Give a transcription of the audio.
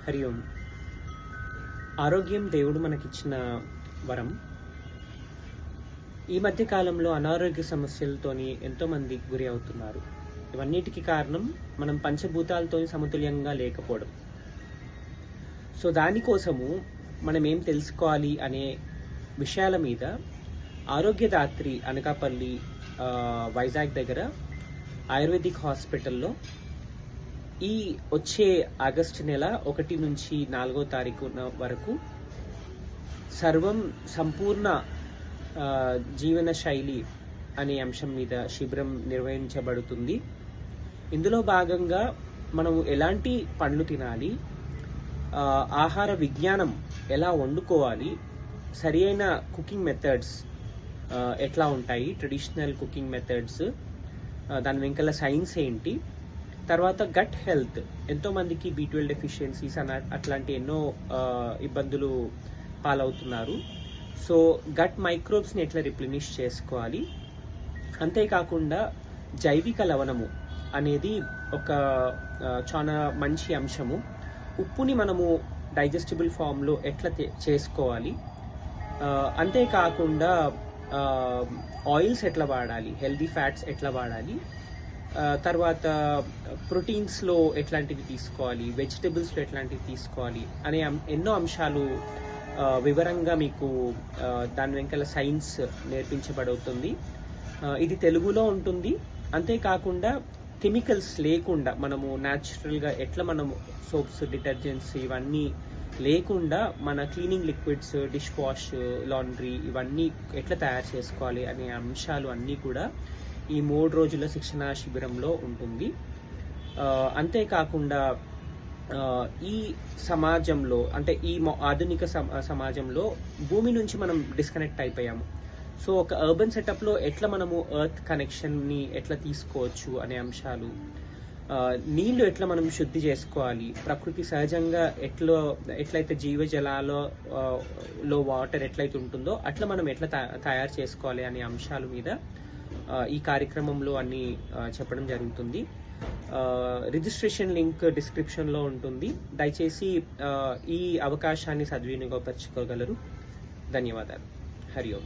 హరి ఓం. ఆరోగ్యం దేవుడు మనకిచ్చిన వరం. ఈ మధ్య కాలంలో అనారోగ్య సమస్యలతోని ఎంతోమంది గురి అవుతున్నారు. ఇవన్నిటికీ కారణం మనం పంచభూతాలతో సమతుల్యంగా లేకపోవడం. సో దానికోసము మనం ఏం తెలుసుకోవాలి అనే విషయాల మీద ఆరోగ్యదాత్రి అనకాపల్లి వైజాగ్ దగ్గర ఆయుర్వేదిక్ హాస్పిటల్లో ఈ వచ్చే ఆగస్టు నెల 1 నుంచి 4వ తారీఖు వరకు సర్వం సంపూర్ణ జీవన శైలి అనే అంశం మీద శిబిరం నిర్వహించబడుతుంది. ఇందులో భాగంగా మనం ఎలాంటి పండ్లు తినాలి, ఆహార విజ్ఞానం ఎలా వండుకోవాలి, సరి అయిన కుకింగ్ మెథడ్స్ ఎట్లా ఉంటాయి, ట్రెడిషనల్ కుకింగ్ మెథడ్స్, దాని వెంకల సైన్స్ ఏంటి, తర్వాత గట్ హెల్త్, ఎంతోమందికి B12 డెఫిషియన్సీస్ అట్లాంటి ఎన్నో ఇబ్బందులు పాలవుతున్నారు. సో గట్ మైక్రోబ్స్ని ఎట్లా రిప్లెనిష్ చేసుకోవాలి, అంతేకాకుండా జైవిక లవణము అనేది ఒక చాలా మంచి అంశము. ఉప్పుని మనము డైజెస్టిబుల్ ఫామ్లో ఎట్లా చేసుకోవాలి, అంతేకాకుండా ఆయిల్స్ ఎట్లా వాడాలి, హెల్దీ ఫ్యాట్స్ ఎట్లా వాడాలి, తర్వాత ప్రోటీన్స్లో ఎట్లాంటివి తీసుకోవాలి, వెజిటబుల్స్లో ఎట్లాంటివి తీసుకోవాలి అనే ఎన్నో అంశాలు వివరంగా మీకు దాని వెంకల సైన్స్ నేర్పించబడుతుంది. ఇది తెలుగులో ఉంటుంది. అంతేకాకుండా కెమికల్స్ లేకుండా మనము న్యాచురల్గా ఎట్లా మనము సోప్స్, డిటర్జెంట్స్ ఇవన్నీ లేకుండా మన cleaning liquids, dish wash, laundry ఇవన్నీ ఎట్లా తయారు చేసుకోవాలి అనే అంశాలు అన్నీ కూడా ఈ 3 రోజుల శిక్షణ శిబిరంలో ఉంటుంది. అంతేకాకుండా ఈ సమాజంలో అంటే ఈ ఆధునిక సమాజంలో భూమి నుంచి మనం డిస్కనెక్ట్ అయిపోయాము. సో ఒక అర్బన్ సెటప్లో ఎట్లా మనము ఎర్త్ కనెక్షన్ని ఎట్లా తీసుకోవచ్చు అనే అంశాలు, నీళ్లు ఎట్లా మనం శుద్ధి చేసుకోవాలి, ప్రకృతి సహజంగా ఎట్లయితే జీవజలాలలో వాటర్ ఎట్లయితే ఉంటుందో అట్లా మనం ఎట్లా తయారు చేసుకోవాలి అనే అంశాల మీద ఈ కార్యక్రమంలో అన్ని చెప్పడం జరుగుతుంది. రిజిస్ట్రేషన్ లింక్ డిస్క్రిప్షన్లో ఉంటుంది. దయచేసి ఈ అవకాశాన్ని సద్వినియోగపరచుకోగలరు. ధన్యవాదాలు. హరి ఓం.